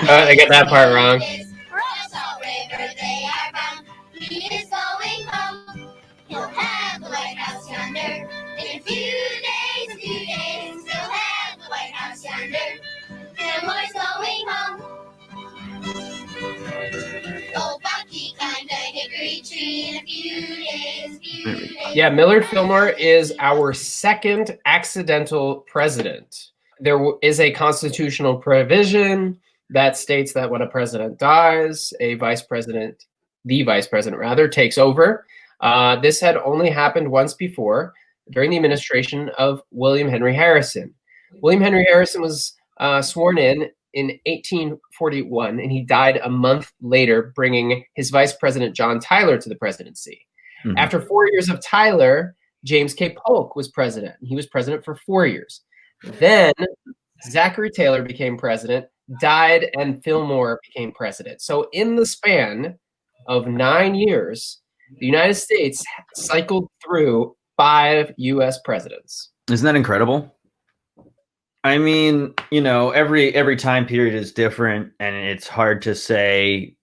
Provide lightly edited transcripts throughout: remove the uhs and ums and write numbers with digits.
I got that part wrong. Yeah, Millard Fillmore is our second accidental president. There is a constitutional provision that states that when a president dies, the vice president rather, takes over. This had only happened once before during the administration of William Henry Harrison. William Henry Harrison was sworn in 1841, and he died a month later, bringing his vice president, John Tyler, to the presidency. Mm-hmm. After 4 years of Tyler, James K. Polk was president. He was president for 4 years. Then Zachary Taylor became president, died, and Fillmore became president. So in the span of 9 years, the United States cycled through 5 U.S. presidents. Isn't that incredible? I mean, you know, every time period is different, and it's hard to say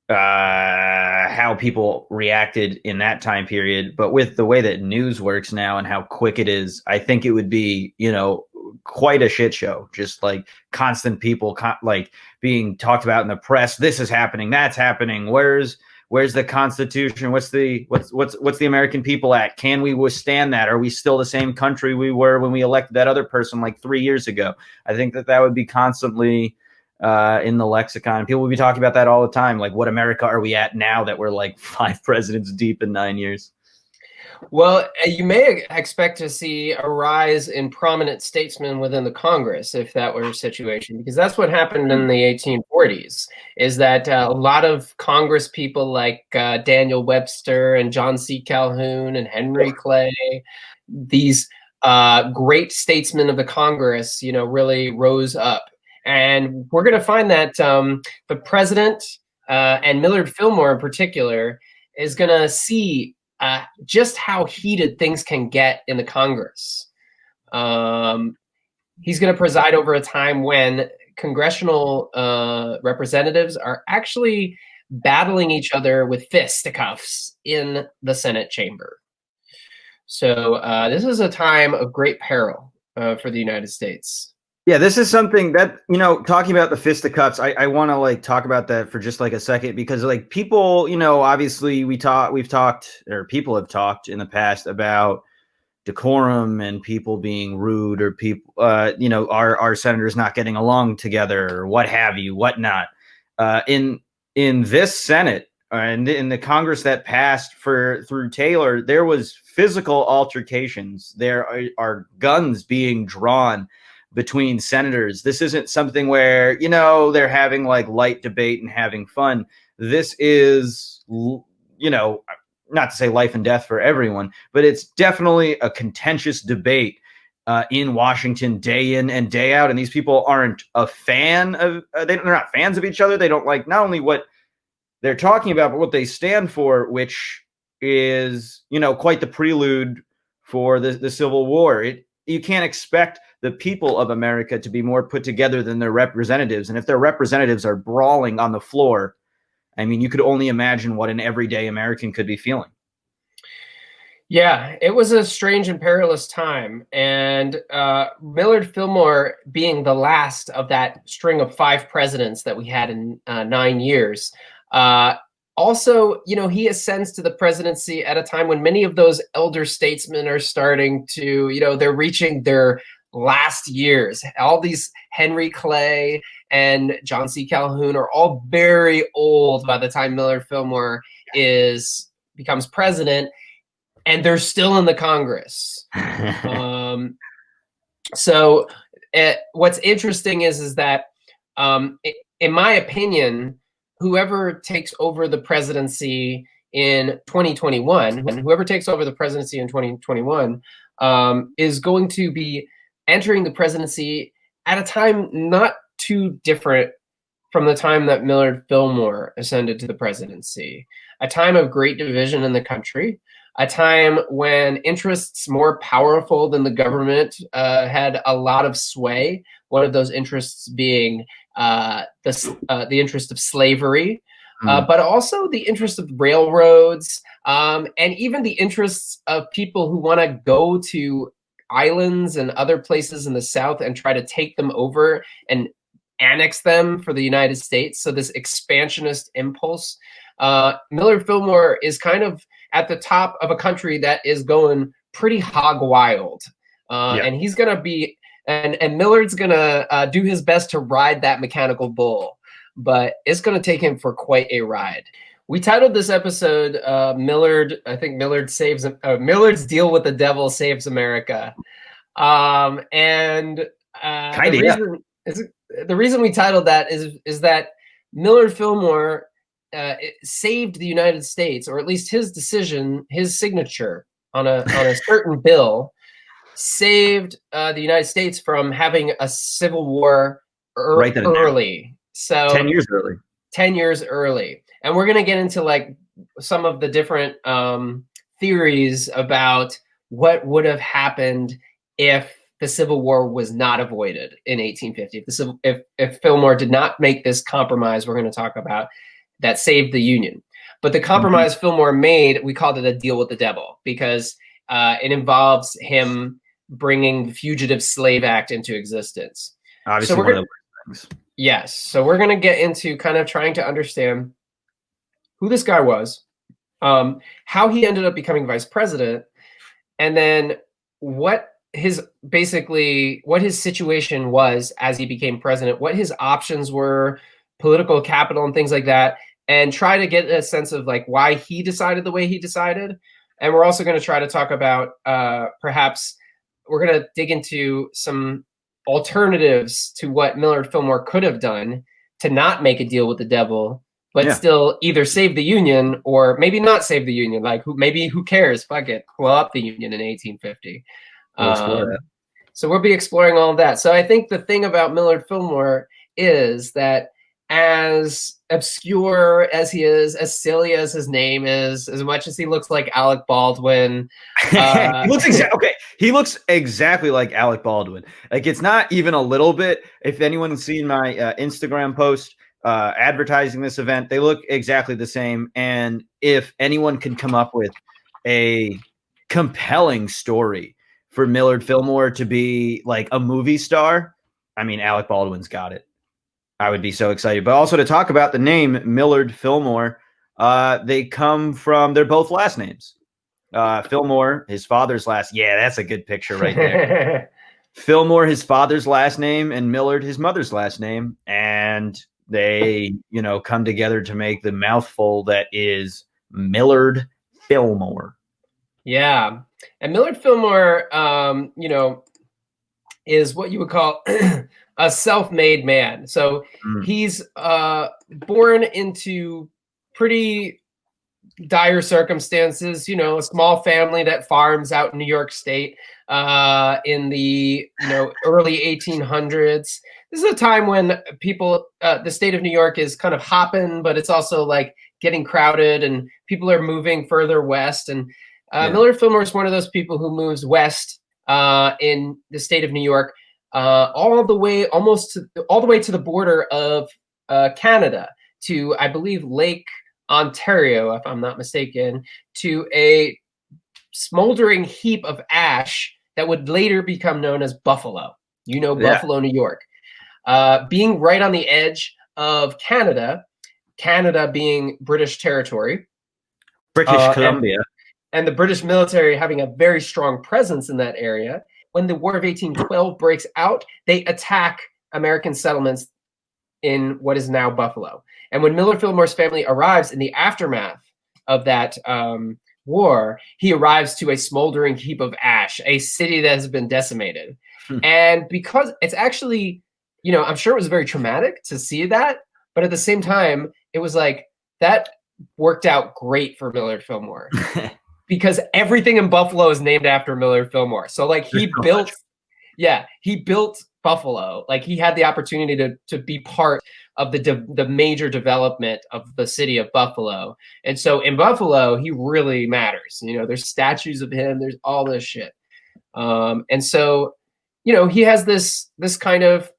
how people reacted in that time period. But with the way that news works now and how quick it is, I think it would be, you know, quite a shit show. Just like constant people like being talked about in the press. This is happening. That's happening. Where's the Constitution? What's the American people at? Can we withstand that? Are we still the same country we were when we elected that other person like 3 years ago? I think that would be constantly in the lexicon. People would be talking about that all the time. Like, what America are we at now that we're like 5 presidents deep in 9 years? Well, you may expect to see a rise in prominent statesmen within the Congress if that were a situation, because that's what happened in the 1840s, is that a lot of Congress people like Daniel Webster and John C. Calhoun and Henry Clay, these great statesmen of the Congress, you know, really rose up. And we're going to find that the president and Millard Fillmore in particular is going to see just how heated things can get in the Congress. He's going to preside over a time when congressional representatives are actually battling each other with fisticuffs in the Senate chamber. So this is a time of great peril for the United States. Yeah, this is something that, you know, talking about the fisticuffs, I want to like talk about that for just like a second, because like people, you know, obviously people have talked in the past about decorum and people being rude, or people, you know, our senators not getting along together or what have you, whatnot. In this Senate and in the Congress that passed through Taylor, there was physical altercations. There are guns being drawn between senators. This isn't something where, you know, they're having like light debate and having fun. This is, you know, not to say life and death for everyone, but it's definitely a contentious debate in Washington day in and day out. And these people aren't a fan of, they're not fans of each other. They don't like not only what they're talking about, but what they stand for, which is, you know, quite the prelude for the Civil War. You can't expect the people of America to be more put together than their representatives. And if their representatives are brawling on the floor, I mean, you could only imagine what an everyday American could be feeling. Yeah, it was a strange and perilous time. And Millard Fillmore being the last of that string of 5 presidents that we had in 9 years. Also, you know, he ascends to the presidency at a time when many of those elder statesmen are starting to, you know, they're reaching their last years. All these Henry Clay and John C. Calhoun are all very old by the time Millard Fillmore becomes president, and they're still in the Congress. So what's interesting is that, in my opinion, whoever takes over the presidency in 2021, is going to be entering the presidency at a time not too different from the time that Millard Fillmore ascended to the presidency. A time of great division in the country, a time when interests more powerful than the government had a lot of sway. One of those interests being the interest of slavery, but also the interest of railroads, and even the interests of people who want to go to islands and other places in the South and try to take them over and annex them for the United States. So this expansionist impulse. Millard Fillmore is kind of at the top of a country that is going pretty hog wild. And he's going to be, and Millard's going to do his best to ride that mechanical bull, but it's going to take him for quite a ride. We titled this episode Millard's Deal with the Devil Saves America. The reason we titled that is that Millard Fillmore saved the United States, or at least his decision, his signature on a certain bill, saved the United States from having a civil war early. So 10 years early. 10 years early. And we're going to get into like some of the different theories about what would have happened if the Civil War was not avoided in 1850. If Fillmore did not make this compromise we're going to talk about that saved the Union. But the compromise Fillmore made, we called it a deal with the devil, because it involves him bringing the Fugitive Slave Act into existence. Obviously, so one of the things. Yes. So we're going to get into kind of trying to understand who this guy was, how he ended up becoming vice president, and then what his situation was as he became president, what his options were, political capital and things like that, and try to get a sense of like why he decided the way he decided. And we're also going to try to talk about perhaps we're going to dig into some alternatives to what Millard Fillmore could have done to not make a deal with the devil, but still either save the Union or maybe not save the Union. Like who cares? Fuck it. Blow up the Union in 1850. So we'll be exploring all of that. So I think the thing about Millard Fillmore is that as obscure as he is, as silly as his name is, as much as he looks like Alec Baldwin, he looks exactly like Alec Baldwin. Like it's not even a little bit. If anyone's seen my Instagram post advertising this event, they look exactly the same. And if anyone could come up with a compelling story for Millard Fillmore to be like a movie star, I mean, Alec Baldwin's got it. I would be so excited. But also to talk about the name Millard Fillmore, they're both last names. Fillmore, his father's last. Yeah, that's a good picture right there. Fillmore, his father's last name, and Millard, his mother's last name. And they, come together to make the mouthful that is Millard Fillmore. Yeah. And Millard Fillmore, is what you would call a self-made man. So he's born into pretty dire circumstances, a small family that farms out in New York State in the early 1800s. This is a time when the state of New York is kind of hopping, but it's also like getting crowded and people are moving further west. And Millard Fillmore is one of those people who moves west in the state of New York, all the way to the border of Canada, to I believe Lake Ontario, if I'm not mistaken, to a smoldering heap of ash that would later become known as Buffalo. Buffalo, New York, being right on the edge of Canada being British territory, British Columbia. And the British military having a very strong presence in that area. When the War of 1812 breaks out, they attack American settlements in what is now Buffalo. And when Millard Fillmore's family arrives in the aftermath of that war, he arrives to a smoldering heap of ash, a city that has been decimated. And because it's actually, I'm sure it was very traumatic to see that, but at the same time, it was like that worked out great for Millard Fillmore. Because everything in Buffalo is named after Millard Fillmore. So like he built Buffalo. Like, he had the opportunity to be part of the major development of the city of Buffalo. And so in Buffalo, he really matters. You know, there's statues of him. There's all this shit. And so, you know, he has this kind of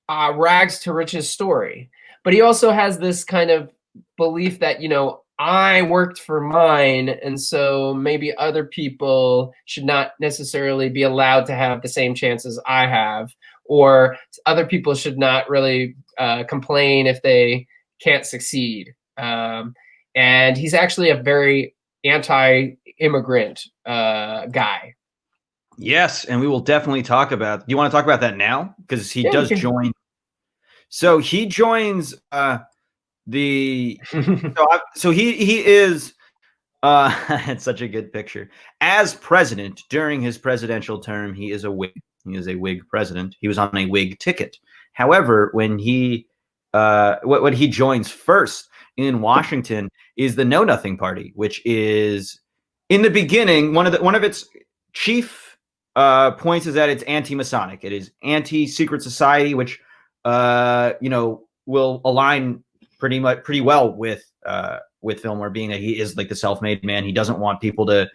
rags to riches story, but he also has this kind of belief that, you know, I worked for mine, and so maybe other people should not necessarily be allowed to have the same chances I have, or other people should not really complain if they can't succeed. And he's actually a very anti-immigrant guy. Yes, and we will definitely talk about. Do you want to talk about that now? Because he does join. So he joins the. So he is. It's such a good picture. As president during his presidential term, he is a Whig. He is a Whig president. He was on a Whig ticket. However, when he what he joins first in Washington is the Know Nothing Party, which is in the beginning one of its chief points is that it's anti-Masonic. It is anti-secret society, which you know, will align pretty well with Fillmore, being that he is like the self-made man. He doesn't want people to,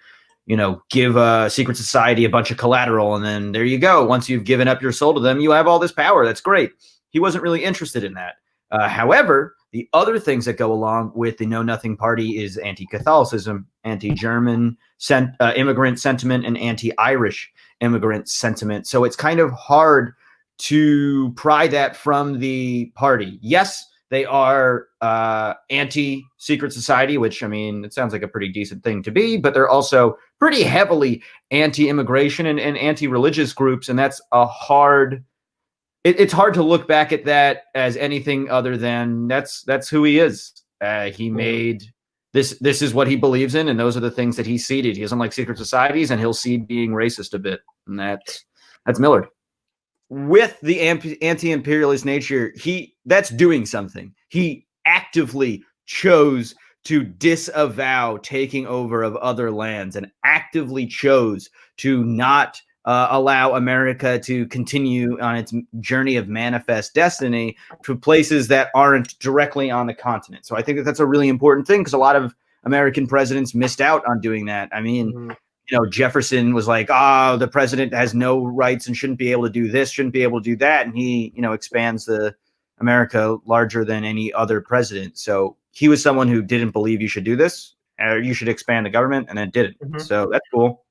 you know, give a secret society a bunch of collateral, and then there you go. Once you've given up your soul to them, you have all this power. That's great. He wasn't really interested in that. However, the other things that go along with the Know Nothing Party is anti-Catholicism, anti-German immigrant sentiment, and anti-Irish immigrant sentiment. So it's kind of hard to pry that from the party. Yes, they are anti-secret society, which, I mean, it sounds like a pretty decent thing to be, but they're also pretty heavily anti-immigration and anti-religious groups, and that's a hard. It's hard to look back at that as anything other than that's who he is. He made this. This is what he believes in, and those are the things that he seeded. He doesn't like secret societies, and he'll seed being racist a bit, and that's Millard. With the anti-imperialist nature, that's doing something. He actively chose to disavow taking over of other lands, and actively chose to not allow America to continue on its journey of manifest destiny to places that aren't directly on the continent. So I think that's a really important thing, because a lot of American presidents missed out on doing that. I mean, you know, Jefferson was like, the president has no rights and shouldn't be able to do this, shouldn't be able to do that. And he, you know, expands the America larger than any other president. So he was someone who didn't believe you should do this, or you should expand the government, and then did it. So that's cool.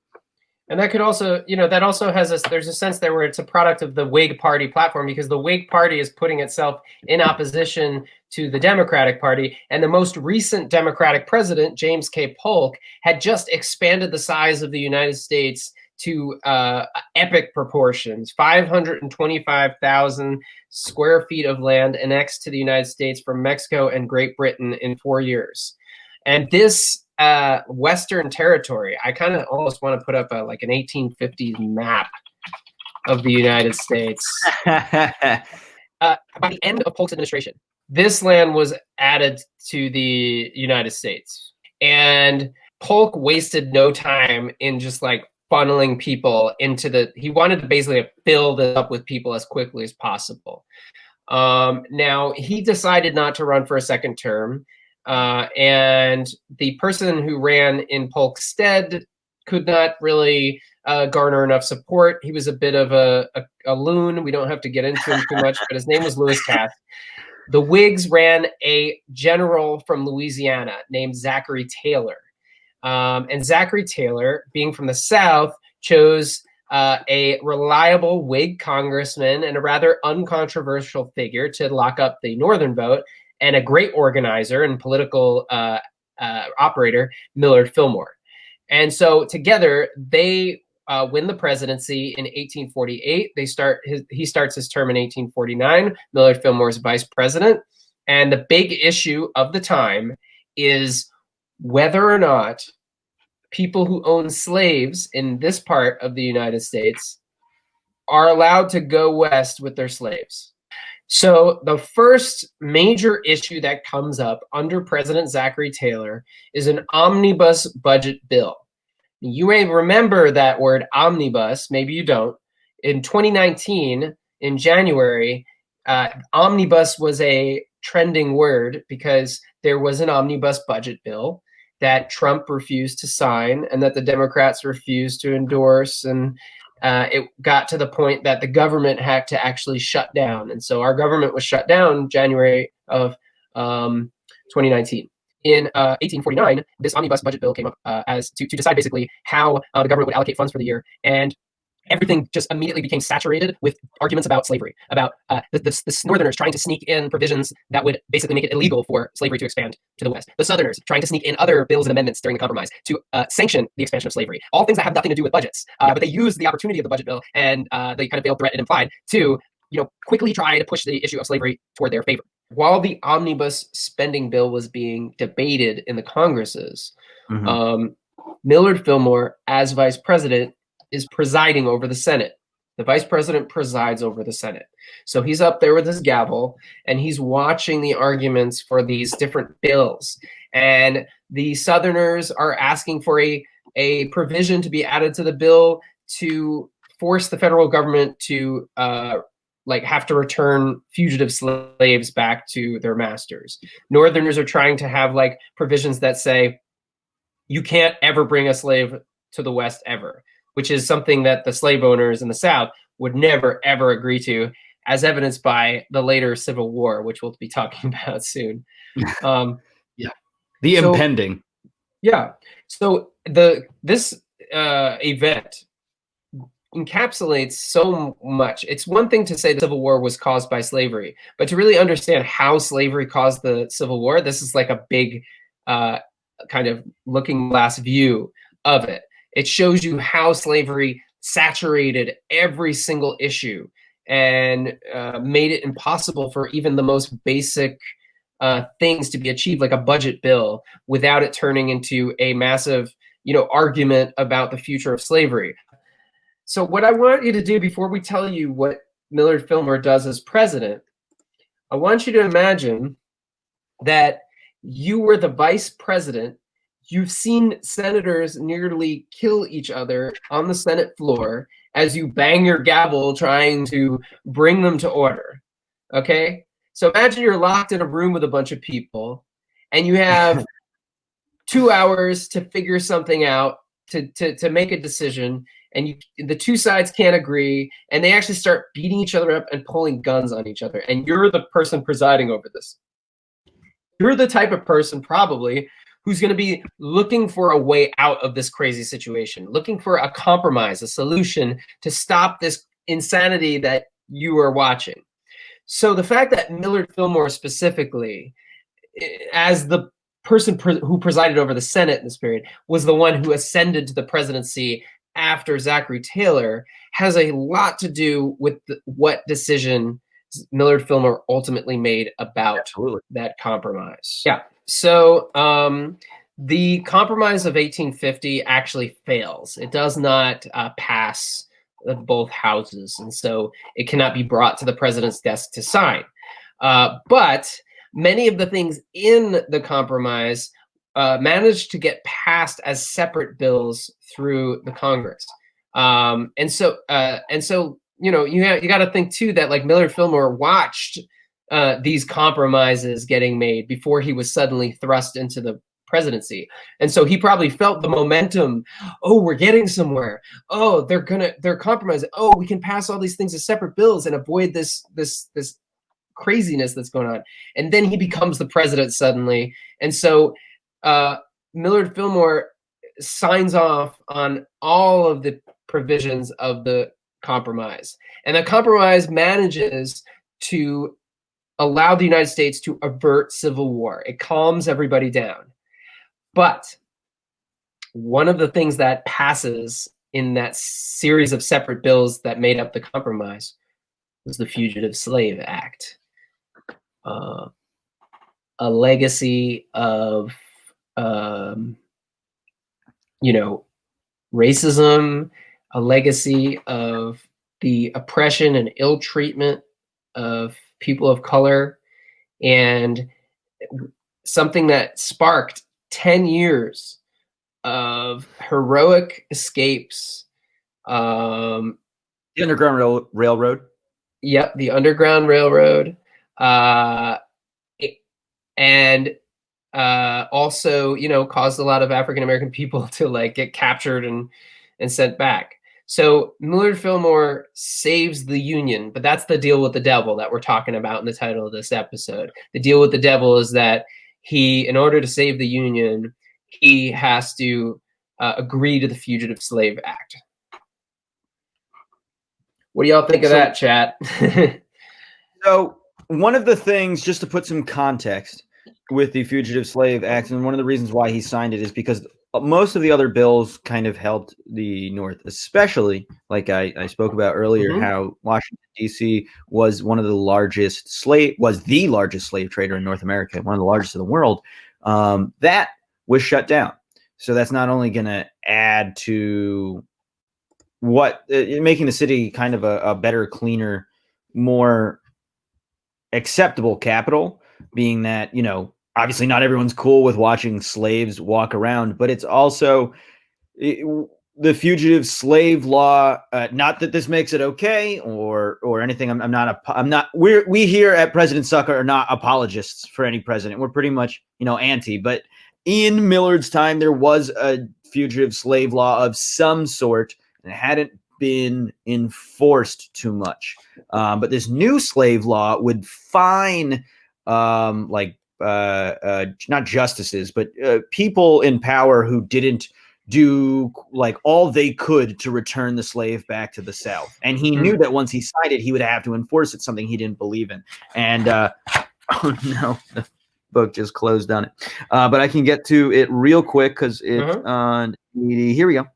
And that could also, you know, that also has there's a sense there where it's a product of the Whig Party platform, because the Whig Party is putting itself in opposition to the Democratic Party. And the most recent Democratic president, James K. Polk, had just expanded the size of the United States to epic proportions, 525,000 square feet of land annexed to the United States from Mexico and Great Britain in 4 years. And this Western territory, I kind of almost want to put up like an 1850s map of the United States. By the end of Polk's administration, this land was added to the United States, and Polk wasted no time in just like funneling people into he wanted to basically fill this up with people as quickly as possible. Now, he decided not to run for a second term. And the person who ran in Polk's stead could not really garner enough support. He was a bit of a loon. We don't have to get into him too much, but his name was Lewis Cass. The Whigs ran a general from Louisiana named Zachary Taylor. And Zachary Taylor, being from the South, chose a reliable Whig congressman and a rather uncontroversial figure to lock up the Northern vote, and a great organizer and political operator, Millard Fillmore. And so together, they win the presidency in 1848. He starts his term in 1849. Millard Fillmore is vice president. And the big issue of the time is whether or not people who own slaves in this part of the United States are allowed to go west with their slaves. So the first major issue that comes up under President Zachary Taylor is an omnibus budget bill. You may remember that word omnibus, maybe you don't. In 2019, in January, omnibus was a trending word because there was an omnibus budget bill that Trump refused to sign and that the Democrats refused to endorse. And it got to the point that the government had to actually shut down. And so our government was shut down January of 2019. In 1849, this omnibus budget bill came up as to decide basically how the government would allocate funds for the year. And everything just immediately became saturated with arguments about slavery, about the Northerners trying to sneak in provisions that would basically make it illegal for slavery to expand to the West. The Southerners trying to sneak in other bills and amendments during the compromise to sanction the expansion of slavery. All things that have nothing to do with budgets. But they used the opportunity of the budget bill and the kind of veiled threat it implied to quickly try to push the issue of slavery toward their favor. While the omnibus spending bill was being debated in the Congresses, Millard Fillmore, as vice president, is presiding over the Senate. The vice president presides over the Senate. So he's up there with his gavel and he's watching the arguments for these different bills. And the Southerners are asking for a provision to be added to the bill to force the federal government to have to return fugitive slaves back to their masters. Northerners are trying to have provisions that say you can't ever bring a slave to the West ever, which is something that the slave owners in the South would never, ever agree to, as evidenced by the later Civil War, which we'll be talking about soon. Impending. Yeah. So this event encapsulates so much. It's one thing to say the Civil War was caused by slavery, but to really understand how slavery caused the Civil War, this is like a big kind of looking glass view of it. It shows you how slavery saturated every single issue and made it impossible for even the most basic things to be achieved, like a budget bill, without it turning into a massive, argument about the future of slavery. So what I want you to do before we tell you what Millard Fillmore does as president, I want you to imagine that you were the vice president. You've seen senators nearly kill each other on the Senate floor as you bang your gavel trying to bring them to order. Okay? So imagine you're locked in a room with a bunch of people and you have 2 hours to figure something out, to make a decision, and the two sides can't agree, and they actually start beating each other up and pulling guns on each other, and you're the person presiding over this. You're the type of person probably who's going to be looking for a way out of this crazy situation, looking for a compromise, a solution to stop this insanity that you are watching. So the fact that Millard Fillmore specifically, as the person who presided over the Senate in this period, was the one who ascended to the presidency after Zachary Taylor, has a lot to do with what decision Millard Fillmore ultimately made about that compromise. Yeah. So the compromise of 1850 actually fails. It does not pass both houses, and so it cannot be brought to the president's desk to sign. But many of the things in the compromise managed to get passed as separate bills through the Congress. And so you got to think too that Millard Fillmore watched these compromises getting made before he was suddenly thrust into the presidency. And so he probably felt the momentum. Oh, we're getting somewhere. Oh, they're compromising. Oh, we can pass all these things as separate bills and avoid this craziness that's going on. And then he becomes the president suddenly. And so Millard Fillmore signs off on all of the provisions of the compromise. And the compromise manages to allow the United States to avert civil war. It calms everybody down. But one of the things that passes in that series of separate bills that made up the compromise was the Fugitive Slave Act, a legacy of racism, a legacy of the oppression and ill treatment of people of color, and something that sparked 10 years of heroic escapes. The Underground Railroad. Yep, the Underground Railroad, uh, and also, caused a lot of African American people to like get captured and sent back. So Millard Fillmore saves the Union, but that's the deal with the devil that we're talking about in the title of this episode. The deal with the devil is that in order to save the Union, he has to agree to the Fugitive Slave Act. What do y'all think of that, chat? So one of the things, just to put some context with the Fugitive Slave Act, and one of the reasons why he signed it is because most of the other bills kind of helped the North, especially like I spoke about earlier, how Washington, D.C. was the largest slave trader in North America, one of the largest in the world. That was shut down. So that's not only going to add to making the city kind of a better, cleaner, more acceptable capital, being that, obviously not everyone's cool with watching slaves walk around, but it's also the Fugitive Slave Law. Not that this makes it okay or anything. We here at President Sucker are not apologists for any president. We're pretty much, anti, but in Millard's time, there was a fugitive slave law of some sort and it hadn't been enforced too much. But this new slave law would fine not justices, but people in power who didn't do like all they could to return the slave back to the South. And he knew that once he signed it, he would have to enforce it, something he didn't believe in. And oh no, the book just closed on it. But I can get to it real quick because it's on. Here we go.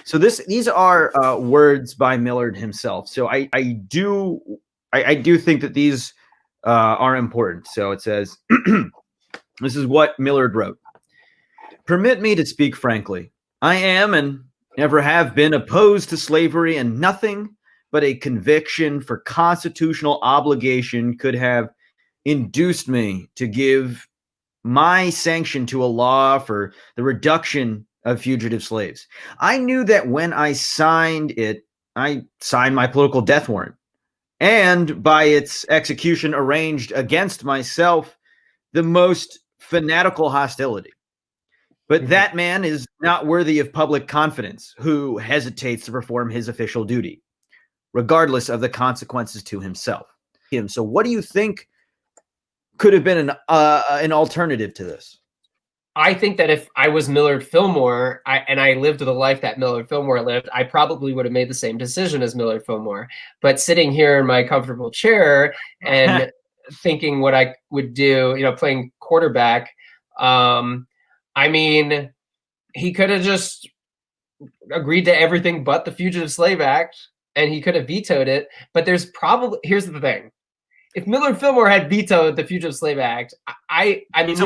So these are words by Millard himself. So I do think that these are important. So it says, this is what Millard wrote. Permit me to speak frankly. I am and never have been opposed to slavery, and nothing but a conviction for constitutional obligation could have induced me to give my sanction to a law for the reduction of fugitive slaves. I knew that when I signed it, I signed my political death warrant, and by its execution arranged against myself the most fanatical hostility. But that man is not worthy of public confidence who hesitates to perform his official duty, regardless of the consequences to himself. So what do you think could have been an alternative to this? I think that if I was Millard Fillmore and I lived the life that Millard Fillmore lived, I probably would have made the same decision as Millard Fillmore. But sitting here in my comfortable chair and thinking what I would do, playing quarterback, I mean, he could have just agreed to everything but the Fugitive Slave Act, and he could have vetoed it. But here's the thing. If Millard Fillmore had vetoed the Fugitive Slave Act, I mean,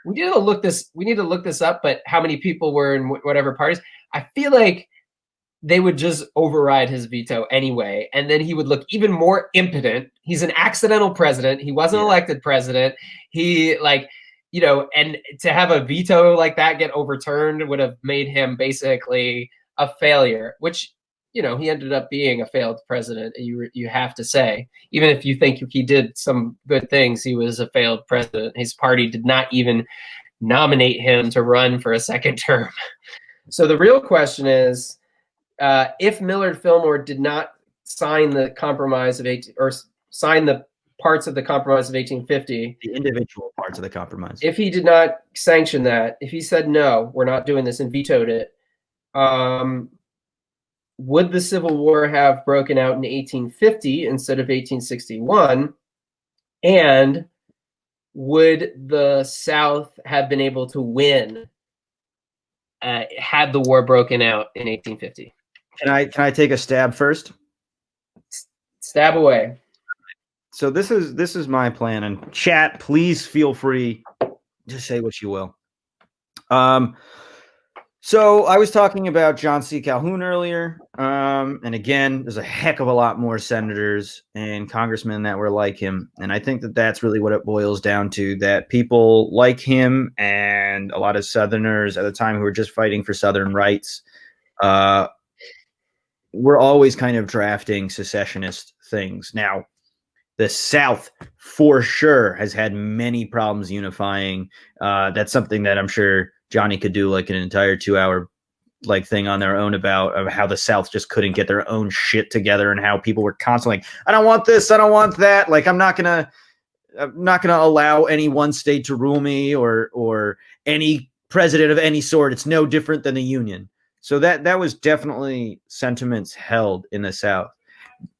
we need to look this up, but how many people were in whatever parties, I feel like they would just override his veto anyway, and then he would look even more impotent. He's an accidental president. He wasn't elected president. He and to have a veto like that get overturned would have made him basically a failure, which, he ended up being a failed president. You have to say, even if you think he did some good things, he was a failed president. His party did not even nominate him to run for a second term. So the real question is, if Millard Fillmore did not sign the Compromise of sign the parts of the Compromise of 1850, the individual parts of the Compromise, if he did not sanction that, if he said no, we're not doing this and vetoed it, would the Civil War have broken out in 1850 instead of 1861? And would the South have been able to win had the war broken out in 1850? Can I take a stab first? Stab away. So this is my plan, and chat, please feel free to say what you will. So I was talking about John C. Calhoun earlier, and again, there's a heck of a lot more senators and congressmen that were like him, and I think that that's really what it boils down to, that people like him and a lot of Southerners at the time who were just fighting for Southern rights were always kind of drafting secessionist things. Now, the South for sure has had many problems unifying. That's something that I'm sure Johnny could do like an entire 2-hour like thing on their own about of how the South just couldn't get their own shit together and how people were constantly like, I don't want this, I don't want that. Like I'm not gonna allow any one state to rule me or any president of any sort. It's no different than the Union. So that was definitely sentiments held in the South.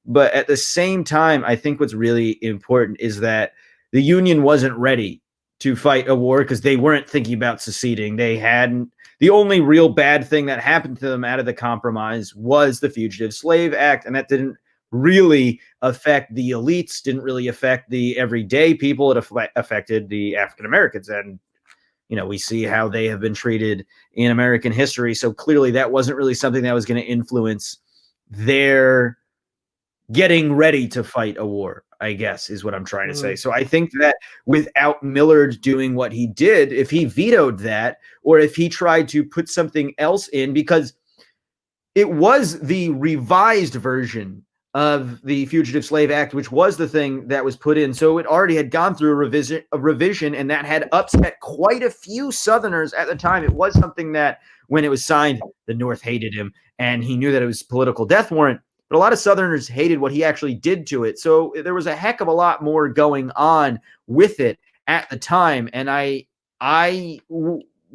But at the same time, I think what's really important is that the Union wasn't ready to fight a war because they weren't thinking about seceding. They hadn't. The only real bad thing that happened to them out of the compromise was the Fugitive Slave Act, and that didn't really affect the elites, didn't really affect the everyday people. It affected the African Americans, and we see how they have been treated in American history. So clearly, that wasn't really something that was going to influence their getting ready to fight a war, I guess, is what I'm trying to say. So I think that without Millard doing what he did, if he vetoed that, or if he tried to put something else in, because it was the revised version of the Fugitive Slave Act, which was the thing that was put in. So it already had gone through a revision, and that had upset quite a few Southerners at the time. It was something that when it was signed, the North hated him, and he knew that it was a political death warrant. But a lot of Southerners hated what he actually did to it. So there was a heck of a lot more going on with it at the time. And I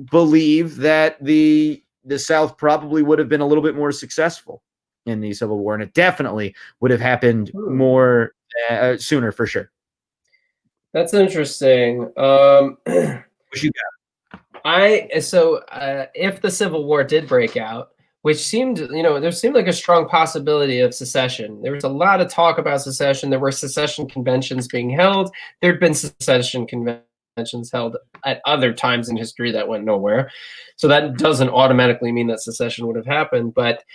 believe that the South probably would have been a little bit more successful in the Civil War. And it definitely would have happened more sooner for sure. That's interesting. What you got? If the Civil War did break out, which seemed, there seemed like a strong possibility of secession. There was a lot of talk about secession. There were secession conventions being held. There'd been secession conventions held at other times in history that went nowhere. So that doesn't automatically mean that secession would have happened. But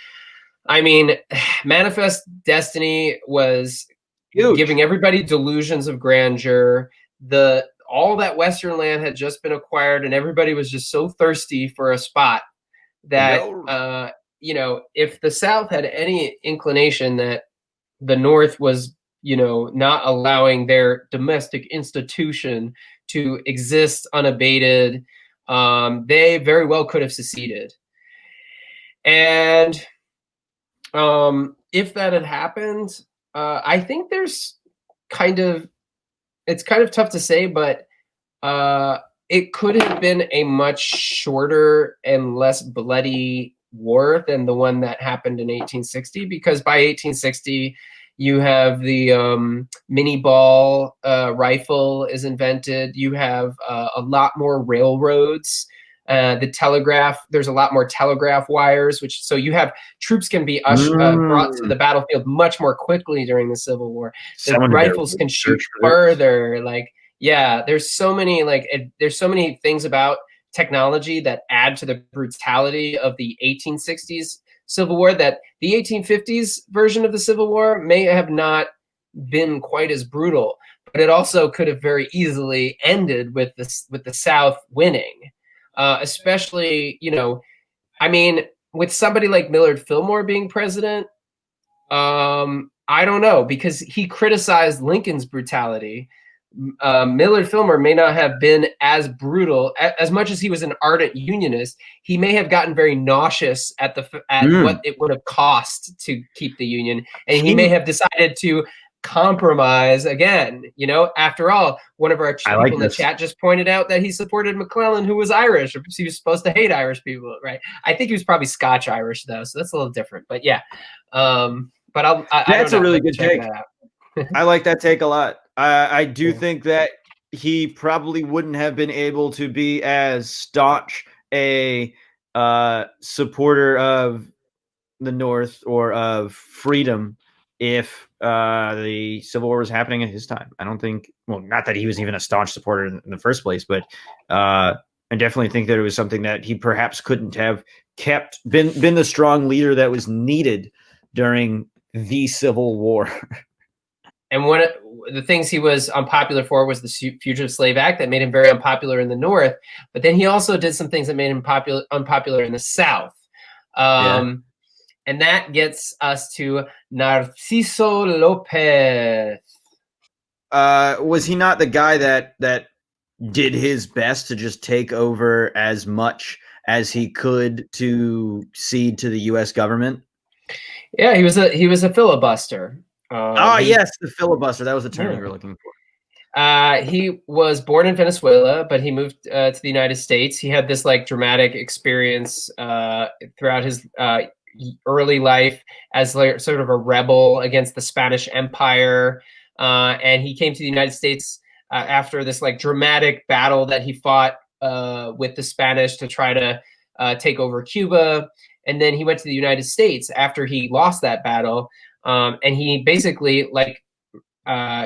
I mean, Manifest Destiny was huge, giving everybody delusions of grandeur. All that Western land had just been acquired, and everybody was just so thirsty for a spot that, if the South had any inclination that the North was, not allowing their domestic institution to exist unabated, they very well could have seceded. And if that had happened, I think it's kind of tough to say, but it could have been a much shorter and less bloody war than the one that happened in 1860, because by 1860, you have the mini ball rifle is invented. You have a lot more railroads. The telegraph, there's a lot more telegraph wires, so you have troops can be brought to the battlefield much more quickly during the Civil War. The rifles can shoot further. There's so many things about technology that add to the brutality of the 1860s Civil War that the 1850s version of the Civil War may have not been quite as brutal, but it also could have very easily ended with the South winning. Especially, with somebody like Millard Fillmore being president, I don't know, because he criticized Lincoln's brutality. Millard Fillmore may not have been as brutal as much as he was an ardent Unionist. He may have gotten very nauseous at what it would have cost to keep the Union, and he may have decided to compromise again. After all, one of our people in the chat just pointed out that he supported McClellan, who was Irish. He was supposed to hate Irish people, right? I think he was probably Scotch Irish though, so that's a little different. But yeah, but that's a really good take. I like that take a lot. I do think that he probably wouldn't have been able to be as staunch a supporter of the North or of freedom if the Civil War was happening at his time. I don't think, not that he was even a staunch supporter in the first place, but I definitely think that it was something that he perhaps couldn't have been the strong leader that was needed during the Civil War. And one of the things he was unpopular for was the Fugitive Slave Act that made him very unpopular in the North. But then he also did some things that made him unpopular in the South. And that gets us to Narciso Lopez. Was he not the guy that did his best to just take over as much as he could to cede to the U.S. government? Yeah, he was a filibuster. Yes, the filibuster. That was the term you were looking for. He was born in Venezuela, but he moved to the United States. He had this like dramatic experience throughout his early life as like, sort of a rebel against the Spanish Empire, and he came to the United States after this like dramatic battle that he fought with the Spanish to try to take over Cuba. And then he went to the United States after he lost that battle, and he basically like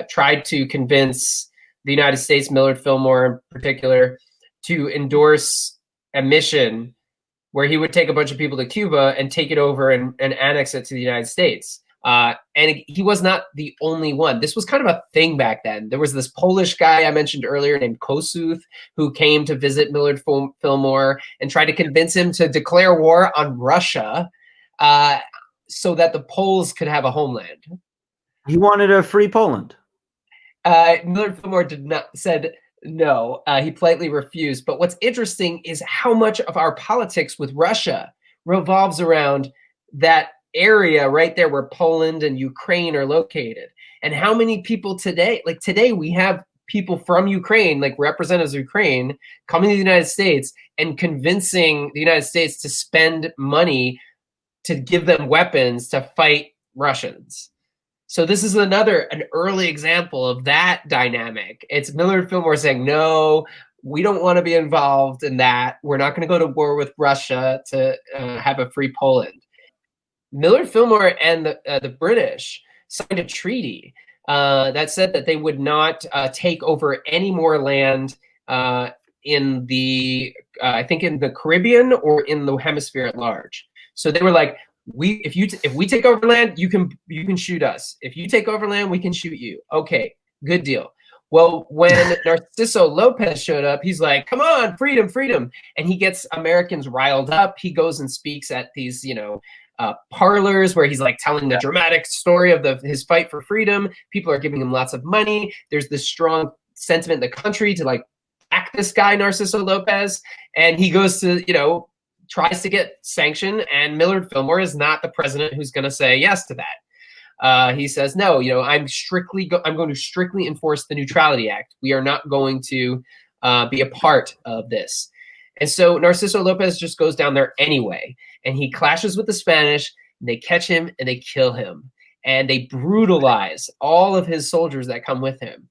tried to convince the United States, Millard Fillmore in particular, to endorse a mission where he would take a bunch of people to Cuba and take it over and annex it to the United States. And he was not the only one. This was kind of a thing back then. There was this Polish guy I mentioned earlier named Kossuth who came to visit Millard Fillmore and tried to convince him to declare war on Russia so that the Poles could have a homeland. He wanted a free Poland. Millard Fillmore said no. He politely refused. But what's interesting is how much of our politics with Russia revolves around that area right there where Poland and Ukraine are located. And how many people today, like today we have people from Ukraine, like representatives of Ukraine, coming to the United States and convincing the United States to spend money to give them weapons to fight Russians. So this is an early example of that dynamic. It's Millard Fillmore saying, no, we don't want to be involved in that. We're not going to go to war with Russia to have a free Poland. Millard Fillmore and the British signed a treaty that said that they would not take over any more land in the, I think in the Caribbean or in the hemisphere at large. So they were like, if we take over land, you can shoot us. If you take over land, we can shoot you. Okay, good deal. Well, when Narciso Lopez showed up, he's like, come on, freedom, freedom. And he gets Americans riled up. He goes and speaks at these, parlors where he's like telling the dramatic story of his fight for freedom. People are giving him lots of money. There's this strong sentiment in the country to like back this guy, Narciso Lopez. And he goes to, tries to get sanctioned, and Millard Fillmore is not the president who's going to say yes to that. He says, no, I'm going to strictly enforce the Neutrality Act. We are not going to be a part of this. And so Narciso Lopez just goes down there anyway, and he clashes with the Spanish, and they catch him and they kill him, and they brutalize all of his soldiers that come with him.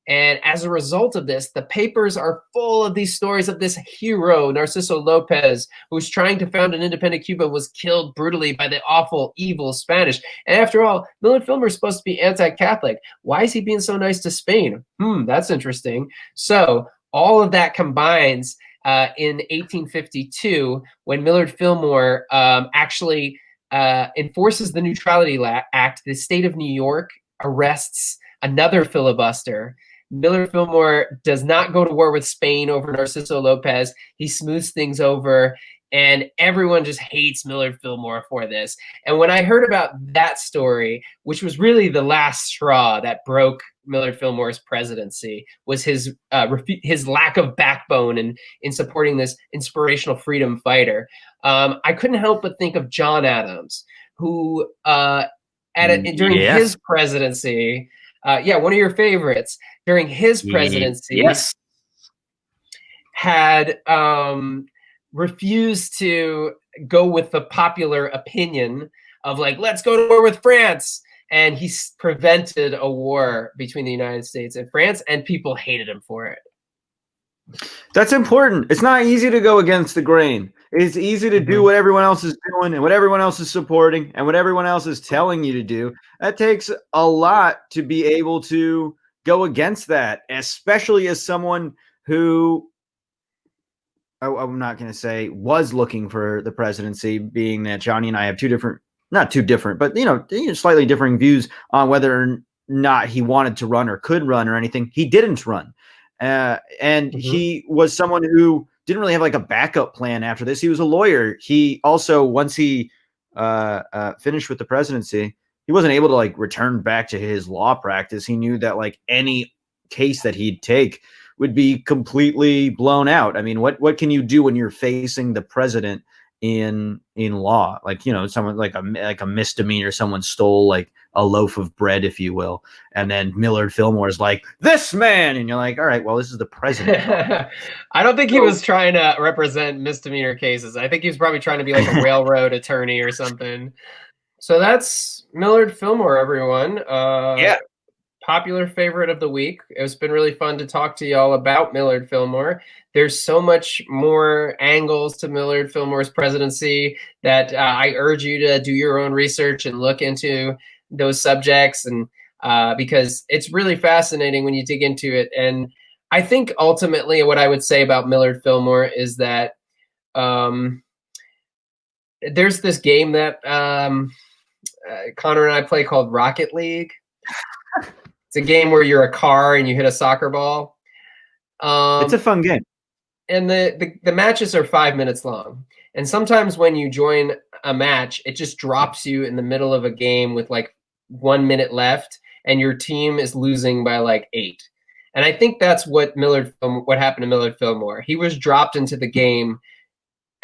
And as a result of this, the papers are full of these stories of this hero, Narciso Lopez, who was trying to found an independent Cuba, was killed brutally by the awful, evil Spanish. And after all, Millard Fillmore is supposed to be anti-Catholic. Why is he being so nice to Spain? That's interesting. So all of that combines in 1852 when Millard Fillmore actually enforces the Neutrality Act. The state of New York arrests another filibuster. Millard Fillmore does not go to war with Spain over Narciso Lopez. He smooths things over, and everyone just hates Millard Fillmore for this. And when I heard about that story, which was really the last straw that broke Millard Fillmore's presidency, was his lack of backbone in supporting this inspirational freedom fighter, I couldn't help but think of John Adams, who during his presidency, one of your favorites, during his presidency, had refused to go with the popular opinion of like, let's go to war with France. And he prevented a war between the United States and France, and people hated him for it. That's important. It's not easy to go against the grain. It's easy to do what everyone else is doing and what everyone else is supporting and what everyone else is telling you to do. That takes a lot to be able to go against that, especially as someone who, I'm not going to say was looking for the presidency, being that Johnny and I have not too different, but slightly differing views on whether or not he wanted to run or could run or anything. He didn't run. And he was someone who didn't really have like a backup plan after this. He was a lawyer. He also, once he finish with the presidency, he wasn't able to like return back to his law practice. He knew that like any case that he'd take would be completely blown out. I mean, what can you do when you're facing the president in law? Like, you know, someone like a misdemeanor, someone stole like a loaf of bread, if you will, and then Millard Fillmore is like, this man, and you're like, all right, well, this is the president. I don't think he was trying to represent misdemeanor cases. I think he was probably trying to be like a railroad attorney or something. So that's Millard Fillmore, everyone. Yeah. Popular favorite of the week. It's been really fun to talk to y'all about Millard Fillmore. There's so much more angles to Millard Fillmore's presidency that I urge you to do your own research and look into those subjects, and because it's really fascinating when you dig into it. And I think ultimately what I would say about Millard Fillmore is that there's this game that Conor and I play called Rocket League. It's a game where you're a car and you hit a soccer ball. It's a fun game. And the matches are 5 minutes long. And sometimes when you join a match, it just drops you in the middle of a game with like 1 minute left, and your team is losing by like 8. And I think that's what happened to Millard Fillmore. He was dropped into the game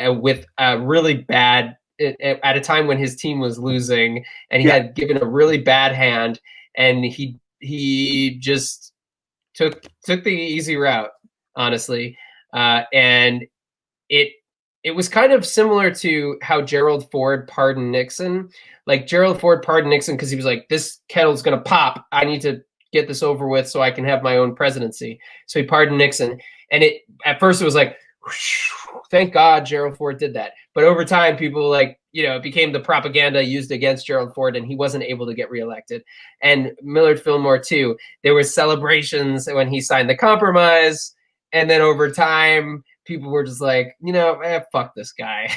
with a really bad, at a time when his team was losing, and he had given a really bad hand, and he just took the easy route, honestly. And it was kind of similar to how Gerald Ford pardoned Nixon. Like, Gerald Ford pardoned Nixon because he was like, this kettle's going to pop. I need to get this over with so I can have my own presidency. So he pardoned Nixon. And at first it was like, thank God Gerald Ford did that. But over time, people it became the propaganda used against Gerald Ford, and he wasn't able to get reelected. And Millard Fillmore too. There were celebrations when he signed the compromise, and then over time, people were just like, fuck this guy.